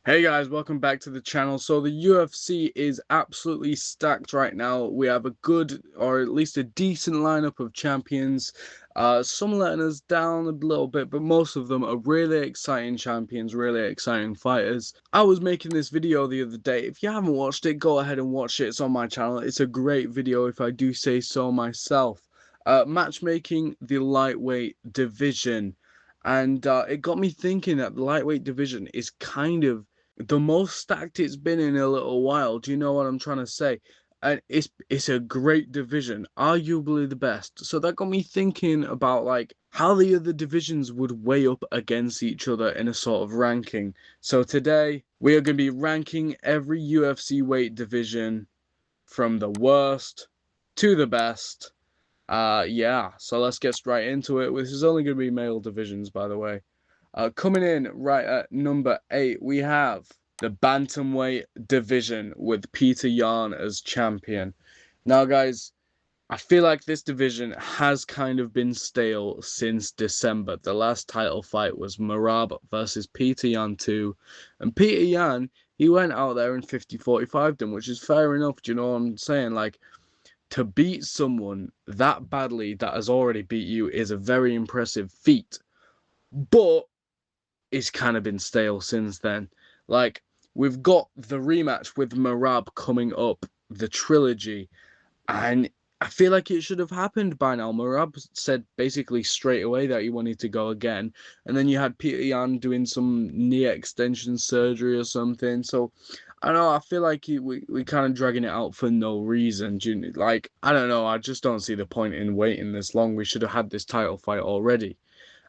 Hey guys, welcome back to the channel. So the UFC is absolutely stacked right now. We have a good, or at least a decent lineup of champions. Some letting us down a little bit, but most of them are really exciting champions, really exciting fighters. I was making this video the other day. If you haven't watched it, go ahead and watch it. It's on my channel. It's a great video if I do say so myself. Matchmaking the lightweight division. And it got me thinking that the lightweight division is kind of the most stacked it's been in a little while. Do you know what I'm trying to say? And it's a great division, arguably the best. So that got me thinking about like how the other divisions would weigh up against each other in a sort of ranking. So today we are going to be ranking every UFC weight division from the worst to the best. Yeah, so let's get straight into it. This is only going to be male divisions, by the way. Coming in right at number 8, we have the Bantamweight division with Peter Yan as champion. Now, guys, I feel like this division has kind of been stale since December. The last title fight was Merab versus Peter Yan 2. And Peter Yan, he went out there and 50-45 them, which is fair enough. Do you know what I'm saying? Like, to beat someone that badly that has already beat you is a very impressive feat. But it's kind of been stale since then. Like, we've got the rematch with Merab coming up, the trilogy, and I feel like it should have happened by now. Merab said basically straight away that he wanted to go again, and then you had Peter Yan doing some knee extension surgery or something. So I don't know. I feel like we kind of dragging it out for no reason. Like, I don't know. I just don't see the point in waiting this long. We should have had this title fight already.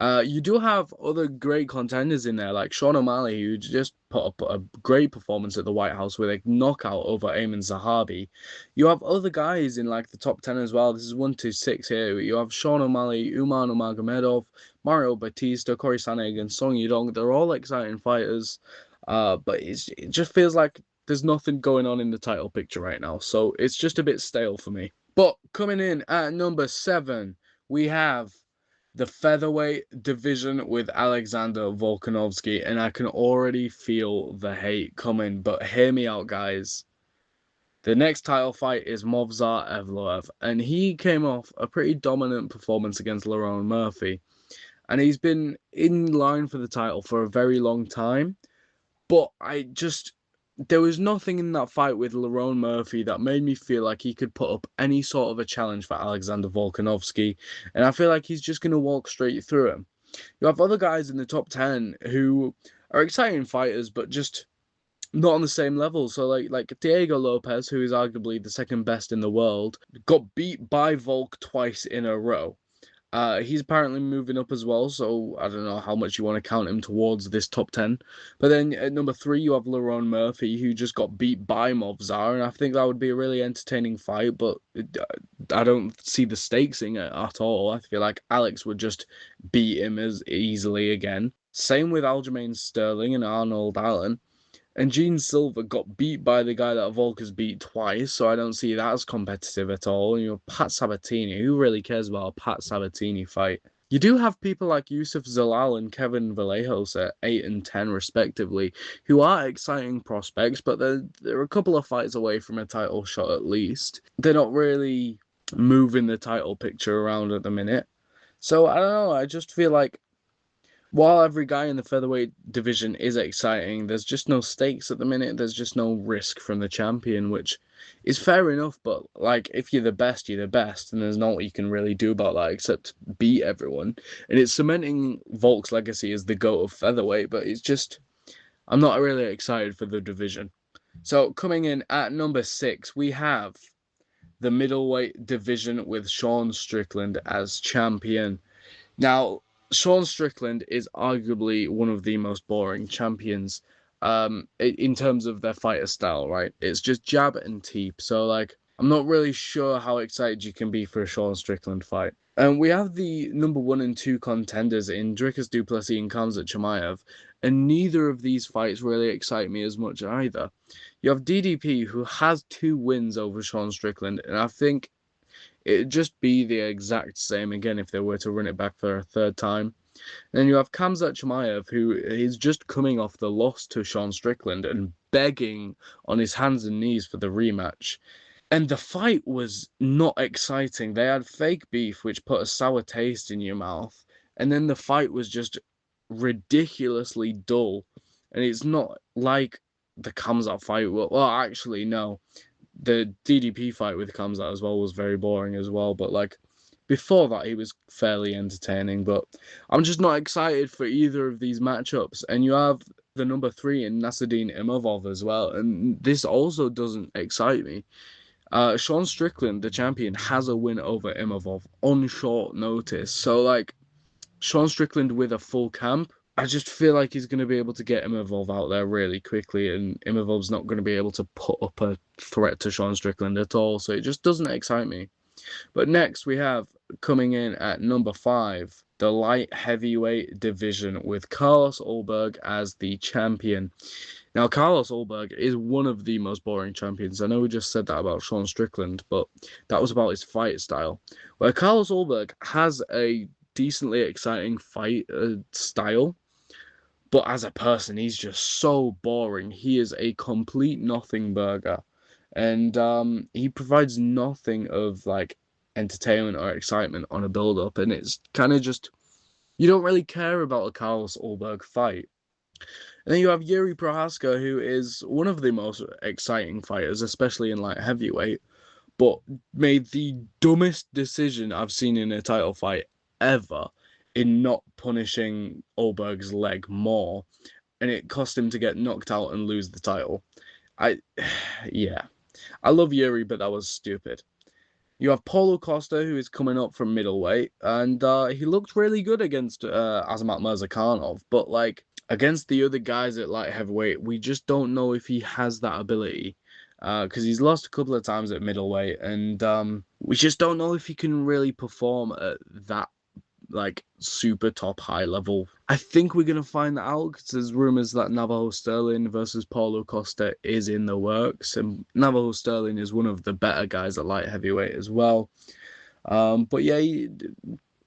You do have other great contenders in there, like Sean O'Malley, who just put up a great performance at the White House with a knockout over Ayman Zahabi. You have other guys in like the top 10 as well. This is 1, 2, 6 here. You have Sean O'Malley, Umar Nurmagomedov, Mario Batista, Corey Sandhagen, Song Yudong. They're all exciting fighters, but it just feels like there's nothing going on in the title picture right now. So it's just a bit stale for me. But coming in at number 7, we have the featherweight division with Alexander Volkanovski, and I can already feel the hate coming. But hear me out, guys. The next title fight is Movsar Evloev, and he came off a pretty dominant performance against Lerone Murphy, and he's been in line for the title for a very long time. But there was nothing in that fight with Lerone Murphy that made me feel like he could put up any sort of a challenge for Alexander Volkanovski, and I feel like he's just going to walk straight through him. You have other guys in the top 10 who are exciting fighters, but just not on the same level. So like Diego Lopez, who is arguably the second best in the world, got beat by Volk twice in a row. He's apparently moving up as well, so I don't know how much you want to count him towards this top 10. But then at number 3, you have Lerone Murphy, who just got beat by Movsar, and I think that would be a really entertaining fight, but I don't see the stakes in it at all. I feel like Alex would just beat him as easily again. Same with Aljamain Sterling and Arnold Allen. And Gene Silver got beat by the guy that Volker's beat twice, so I don't see that as competitive at all. You know, Pat Sabatini, who really cares about a Pat Sabatini fight? You do have people like Yusuf Zalal and Kevin Vallejos at 8 and 10 respectively, who are exciting prospects, but they're a couple of fights away from a title shot at least. They're not really moving the title picture around at the minute. So I don't know, I just feel like while every guy in the featherweight division is exciting, there's just no stakes at the minute. There's just no risk from the champion, which is fair enough. But like, if you're the best, you're the best, and there's not what you can really do about that except beat everyone. And it's cementing Volk's legacy as the GOAT of featherweight. But it's just, I'm not really excited for the division. So coming in at number 6, we have the middleweight division with Sean Strickland as champion. Now, Sean Strickland is arguably one of the most boring champions in terms of their fighter style, right? It's just jab and teep. So, like, I'm not really sure how excited you can be for a Sean Strickland fight. And we have the number 1 and 2 contenders in Dricus du Plessis and Khamzat Chimaev, and neither of these fights really excite me as much either. You have DDP, who has 2 wins over Sean Strickland, and I think it'd just be the exact same again if they were to run it back for a third time. Then you have Khamzat Chimaev, who is just coming off the loss to Sean Strickland and begging on his hands and knees for the rematch. And the fight was not exciting. They had fake beef, which put a sour taste in your mouth. And then the fight was just ridiculously dull. And it's not like the Khamzat fight. Well, actually, no. The DDP fight with Khamzat as well was very boring as well. But like before that, he was fairly entertaining. But I'm just not excited for either of these matchups. And you have the number 3 in Nasruddin Imavov as well. And this also doesn't excite me. Sean Strickland, the champion, has a win over Imavov on short notice. So, like, Sean Strickland with a full camp, I just feel like he's going to be able to get Imavov out there really quickly, and Imavov's not going to be able to put up a threat to Sean Strickland at all. So it just doesn't excite me. But next, we have coming in at number 5, the light heavyweight division with Carlos Ulberg as the champion. Now, Carlos Ulberg is one of the most boring champions. I know we just said that about Sean Strickland, but that was about his fight style. Where Carlos Ulberg has a decently exciting fight style, but as a person, he's just so boring. He is a complete nothing burger, and he provides nothing of like entertainment or excitement on a build-up, and it's kind of just you don't really care about a Carlos Ulberg fight. And then you have Yuri Prohaska, who is one of the most exciting fighters, especially in light heavyweight, but made the dumbest decision I've seen in a title fight ever in not punishing Ulberg's leg more, and it cost him to get knocked out and lose the title. Yeah, I love Yuri, but that was stupid. You have Paulo Costa, who is coming up from middleweight, and he looked really good against Azamat Murzakanov, but like against the other guys at light heavyweight, we just don't know if he has that ability. Because he's lost a couple of times at middleweight, and we just don't know if he can really perform at that like super top high level. I think we're gonna find that out because there's rumors that Navajo Sterling versus Paulo Costa is in the works, and Navajo Sterling is one of the better guys at light heavyweight as well. But yeah,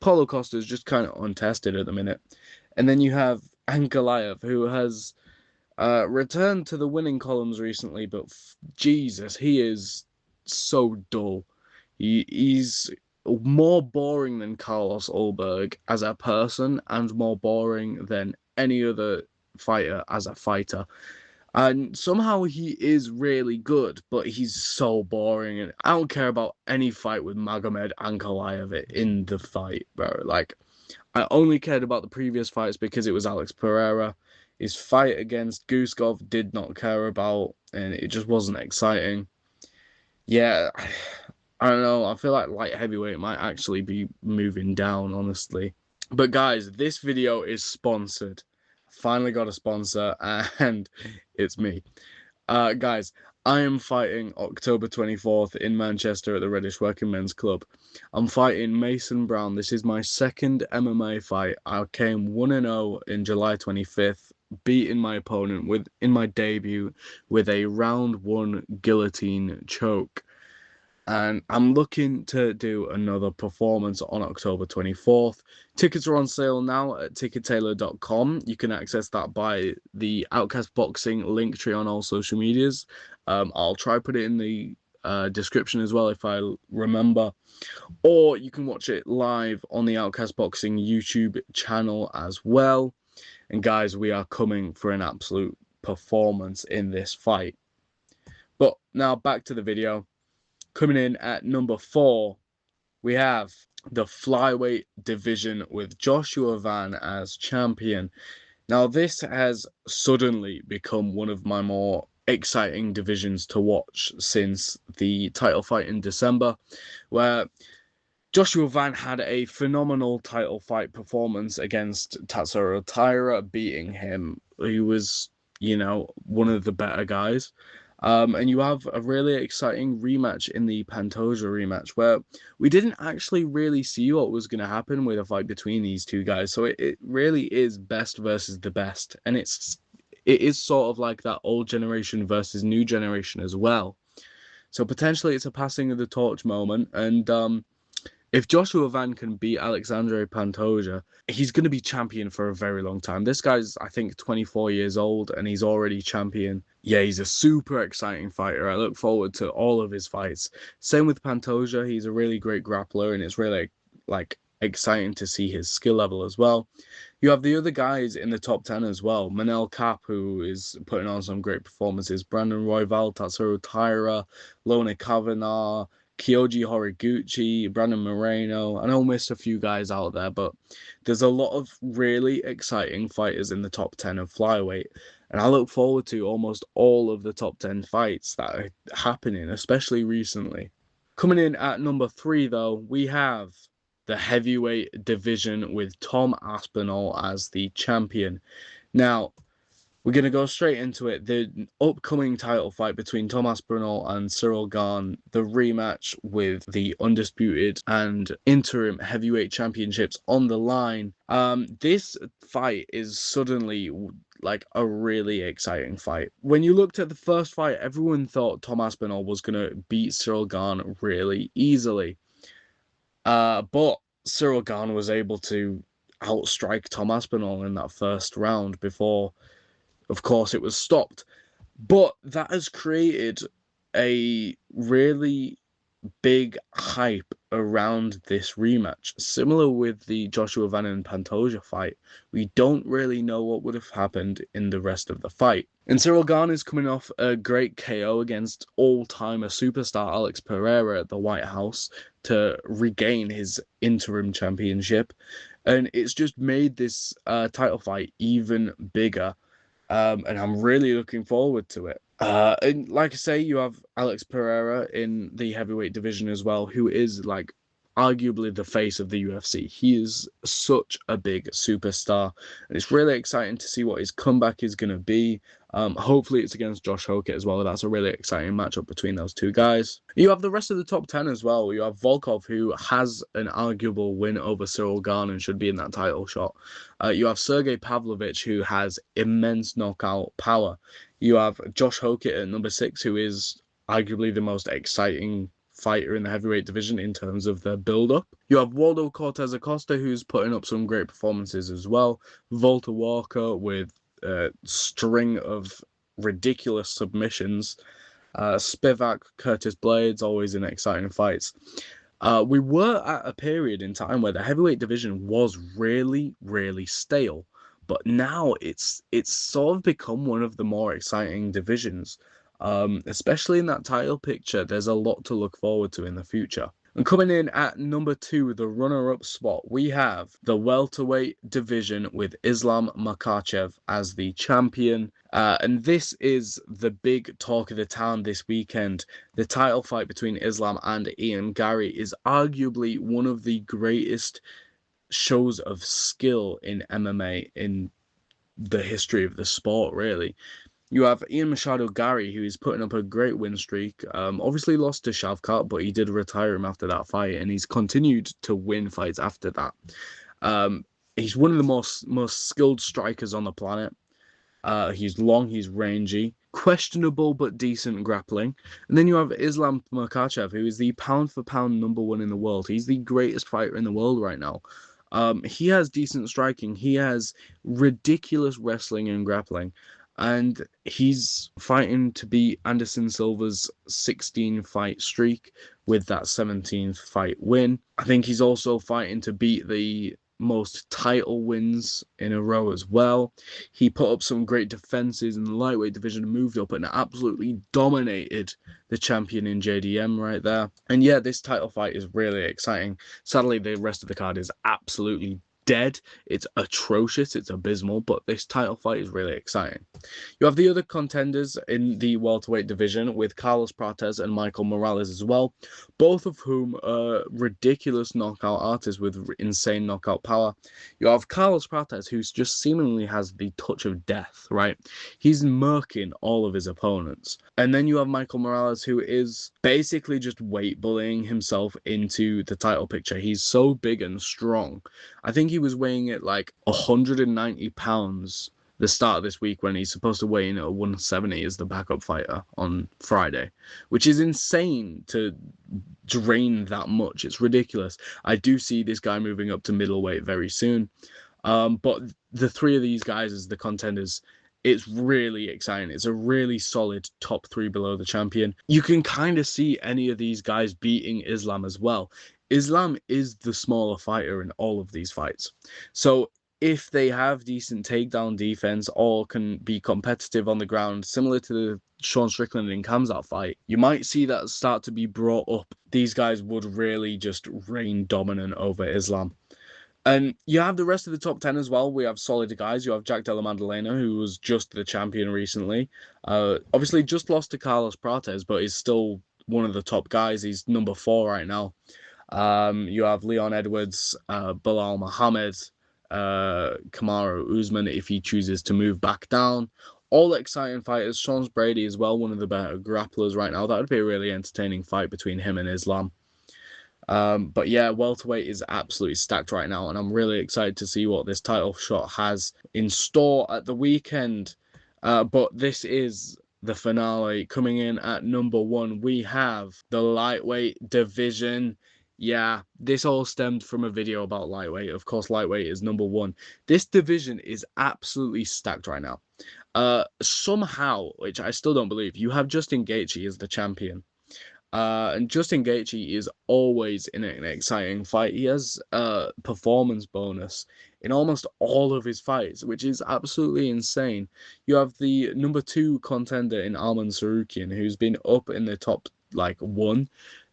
Paulo Costa is just kind of untested at the minute. And then you have Ankalaev, who has returned to the winning columns recently, but Jesus, he is so dull. He's more boring than Carlos Ulberg as a person and more boring than any other fighter as a fighter. And somehow he is really good, but he's so boring. And I don't care about any fight with Magomed Ankalaev in the fight, bro. Like, I only cared about the previous fights because it was Alex Pereira. His fight against Guskov did not care about, and it just wasn't exciting. Yeah, I don't know. I feel like light heavyweight might actually be moving down, honestly. But guys, this video is sponsored. Finally got a sponsor, and it's me. Guys, I am fighting October 24th in Manchester at the Reddish Working Men's Club. I'm fighting Mason Brown. This is my second MMA fight. I came 1-0 in July 25th, beating my opponent in my debut with a round 1 guillotine choke. And I'm looking to do another performance on October 24th. Tickets are on sale now at tickettailor.com. You can access that by the Outcast Boxing link tree on all social medias. I'll try put it in the description as well if I remember. Or you can watch it live on the Outcast Boxing YouTube channel as well. And guys, we are coming for an absolute performance in this fight. But now back to the video. Coming in at number 4, we have the flyweight division with Joshua Van as champion. Now, this has suddenly become one of my more exciting divisions to watch since the title fight in December, where Joshua Van had a phenomenal title fight performance against Tatsuro Taira, beating him. He was, one of the better guys. And you have a really exciting rematch in the Pantoja rematch where we didn't actually really see what was going to happen with a fight between these two guys. So it really is best versus the best. And it is sort of like that old generation versus new generation as well. So potentially it's a passing of the torch moment. And If Joshua Van can beat Alexandre Pantoja, he's going to be champion for a very long time. This guy's, I think, 24 years old and he's already champion. Yeah, he's a super exciting fighter. I look forward to all of his fights. Same with Pantoja. He's a really great grappler and it's really like exciting to see his skill level as well. You have the other guys in the top 10 as well. Manel Kape, who is putting on some great performances. Brandon Royval, Tatsuro Taira, Lona Kavanagh, Kyoji Horiguchi, Brandon Moreno. I know I missed a few guys out there, but there's a lot of really exciting fighters in the top 10 of flyweight. And I look forward to almost all of the top 10 fights that are happening, especially recently. Coming in at number 3, though, we have the heavyweight division with Tom Aspinall as the champion. Now, we're going to go straight into it. The upcoming title fight between Tom Aspinall and Cyril Gane, the rematch with the undisputed and interim heavyweight championships on the line. This fight is suddenly like a really exciting fight. When you looked at the first fight, everyone thought Tom Aspinall was going to beat Cyril Gane really easily. But Cyril Gane was able to outstrike Tom Aspinall in that first round before, of course, it was stopped. But that has created a really big hype around this rematch. Similar with the Joshua Van and Pantoja fight, we don't really know what would have happened in the rest of the fight. And Cyril Gane is coming off a great KO against all-timer superstar Alex Pereira at the White House to regain his interim championship. And it's just made this title fight even bigger. And I'm really looking forward to it. And like I say, you have Alex Pereira in the heavyweight division as well, who is like arguably the face of the UFC. He is such a big superstar, and it's really exciting to see what his comeback is going to be. Hopefully it's against Josh Hokett as well. That's a really exciting matchup between those two guys. You have the rest of the top 10 as well. You have Volkov, who has an arguable win over Cyril Gane and should be in that title shot. You have Sergey Pavlovich, who has immense knockout power. You have Josh Hokett at number 6, who is arguably the most exciting fighter in the heavyweight division in terms of the build-up. You have Waldo Cortez Acosta, who's putting up some great performances as well. Volta Walker with a string of ridiculous submissions. Spivak, Curtis Blades, always in exciting fights. We were at a period in time where the heavyweight division was really, really stale. But now it's sort of become one of the more exciting divisions. Especially in that title picture, there's a lot to look forward to in the future. And coming in at number 2, the runner-up spot, we have the welterweight division with Islam Makhachev as the champion. And this is the big talk of the town this weekend. The title fight between Islam and Ian Garry is arguably one of the greatest shows of skill in MMA in the history of the sport, really. You have Ian Machado Garry, who is putting up a great win streak. Obviously lost to Shavkat, but he did retire him after that fight, and he's continued to win fights after that. He's one of the most skilled strikers on the planet. He's long, he's rangy, questionable but decent grappling. And then you have Islam Makhachev, who is the pound-for-pound number 1 in the world. He's the greatest fighter in the world right now. He has decent striking. He has ridiculous wrestling and grappling. And he's fighting to beat Anderson Silva's 16-fight streak with that 17th fight win. I think he's also fighting to beat the most title wins in a row as well. He put up some great defenses in the lightweight division and moved up and absolutely dominated the champion in JDM right there. And yeah, this title fight is really exciting. Sadly, the rest of the card is absolutely dead. It's atrocious, it's abysmal, but this title fight is really exciting. You have the other contenders in the welterweight division with Carlos Prates and Michael Morales as well, both of whom are ridiculous knockout artists with insane knockout power. You have Carlos Prates, who just seemingly has the touch of death, right? He's murking all of his opponents. And then you have Michael Morales, who is basically just weight bullying himself into the title picture. He's so big and strong. I think he was weighing at like 190 pounds the start of this week when he's supposed to weigh in at 170 as the backup fighter on Friday, which is insane to drain that much. It's ridiculous. I do see this guy moving up to middleweight very soon. But the three of these guys as the contenders, it's really exciting. It's a really solid top three below the champion. You can kind of see any of these guys beating Islam as well. Islam is the smaller fighter in all of these fights. So if they have decent takedown defense or can be competitive on the ground, similar to the Sean Strickland and Khamzat fight, you might see that start to be brought up. These guys would really just reign dominant over Islam. And you have the rest of the top 10 as well. We have solid guys. You have Jack Della Maddalena, who was just the champion recently. Obviously, just lost to Carlos Prates, but he's still one of the top guys. He's number 4 right now. You have Leon Edwards, Bilal Muhammad, Kamaru Usman if he chooses to move back down. All exciting fighters. Sean Brady as well, one of the better grapplers right now. That would be a really entertaining fight between him and Islam. But yeah, welterweight is absolutely stacked right now, and I'm really excited to see what this title shot has in store at the weekend. But this is the finale. Coming in at number 1, we have the lightweight division. Yeah, this all stemmed from a video about lightweight. Of course, lightweight is number 1. This division is absolutely stacked right now. Somehow, which I still don't believe, you have Justin Gaethje as the champion. And Justin Gaethje is always in an exciting fight. He has a performance bonus in almost all of his fights, which is absolutely insane. You have the number 2 contender in Arman Tsarukyan, who's been up in the top, 1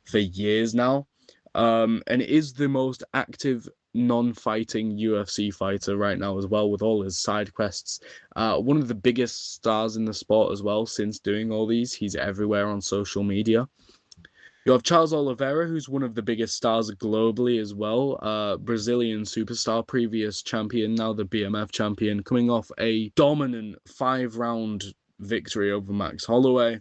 for years now. And is the most active non-fighting UFC fighter right now as well, with all his side quests. One of the biggest stars in the sport as well since doing all these. He's everywhere on social media. You have Charles Oliveira, who's one of the biggest stars globally as well. Brazilian superstar, previous champion, now the BMF champion, coming off a dominant 5-round victory over Max Holloway.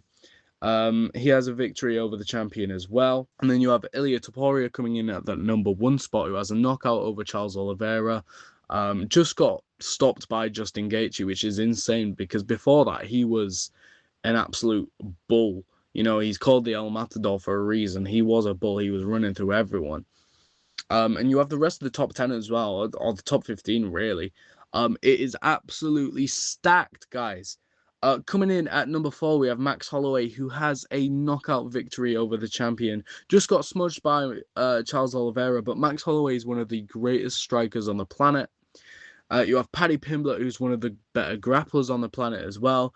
He has a victory over the champion as well. And then you have Ilia Topuria coming in at that number 1 spot, who has a knockout over Charles Oliveira. Just got stopped by Justin Gaethje, which is insane because before that he was an absolute bull. You know, he's called the El Matador for a reason. He was a bull. He was running through everyone. And you have the rest of the top 10 as well, or the top 15 really. It is absolutely stacked, guys. Coming in at number 4, we have Max Holloway, who has a knockout victory over the champion. Just got smudged by Charles Oliveira, but Max Holloway is one of the greatest strikers on the planet. You have Paddy Pimblett, who's one of the better grapplers on the planet as well.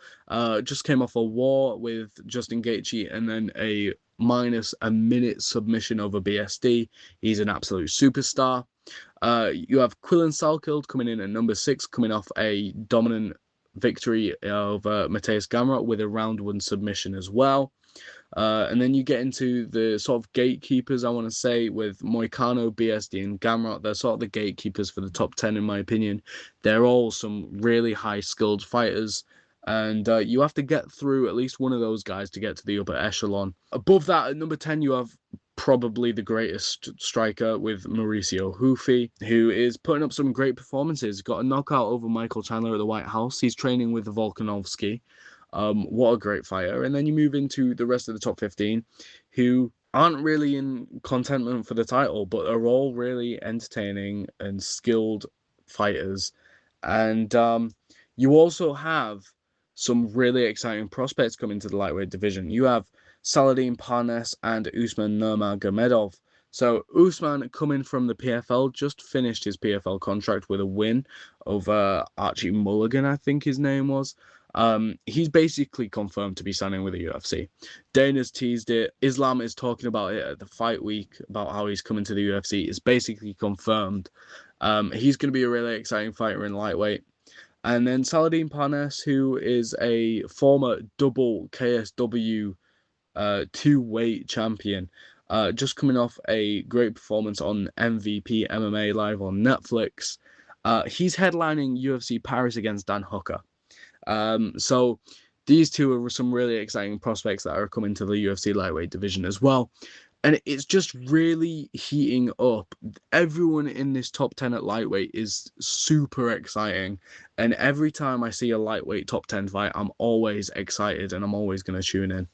Just came off a war with Justin Gaethje and then a -1-minute submission over BSD. He's an absolute superstar. You have Quillan Salkild coming in at number 6, coming off a dominant victory over Mateus Gamrot with a round 1 submission as well. And then you get into the sort of gatekeepers, I want to say, with Moicano, BSD, and Gamrot. They're sort of the gatekeepers for the top 10, in my opinion. They're all some really high-skilled fighters, and you have to get through at least one of those guys to get to the upper echelon. Above that, at number 10, you have probably the greatest striker with Mauricio Hufi, who is putting up some great performances. Got a knockout over Michael Chandler at the White House. He's training with Volkanovski. What a great fighter. And then you move into the rest of the top 15, who aren't really in contentment for the title, but are all really entertaining and skilled fighters. And you also have some really exciting prospects coming to the lightweight division. You have Saladin Parnes and Usman Nurmagomedov. So Usman, coming from the PFL, just finished his PFL contract with a win over Archie Mulligan, I think his name was. He's basically confirmed to be signing with the UFC. Dana's teased it. Islam is talking about it at the fight week, about how he's coming to the UFC. It's basically confirmed. He's going to be a really exciting fighter in lightweight. And then Saladin Parnes, who is a former double KSW 2-weight champion, just coming off a great performance on MVP MMA Live on Netflix. He's headlining UFC Paris against Dan Hooker. So these two are some really exciting prospects that are coming to the UFC lightweight division as well. And it's just really heating up. Everyone in this top 10 at lightweight is super exciting. And every time I see a lightweight top 10 fight, I'm always excited and I'm always going to tune in.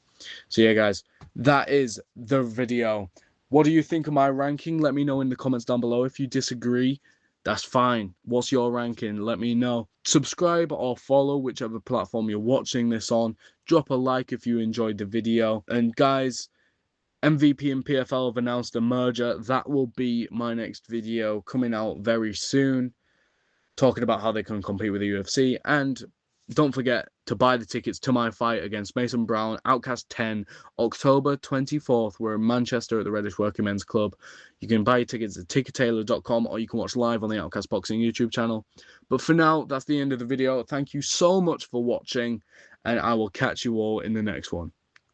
So yeah, guys, that is the video. What do you think of my ranking? Let me know in the comments down below. If you disagree, that's fine. What's your ranking? Let me know. Subscribe or follow whichever platform you're watching this on. Drop a like if you enjoyed the video. And guys, MVP and PFL have announced a merger. That will be my next video coming out very soon, talking about how they can compete with the UFC. And don't forget to buy the tickets to my fight against Mason Brown, Outcast 10, October 24th. We're in Manchester at the Reddish Working Men's Club. You can buy your tickets at tickettailor.com, or you can watch live on the Outcast Boxing YouTube channel. But for now, that's the end of the video. Thank you so much for watching, and I will catch you all in the next one.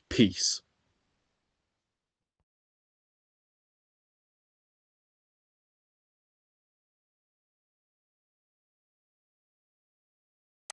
Peace.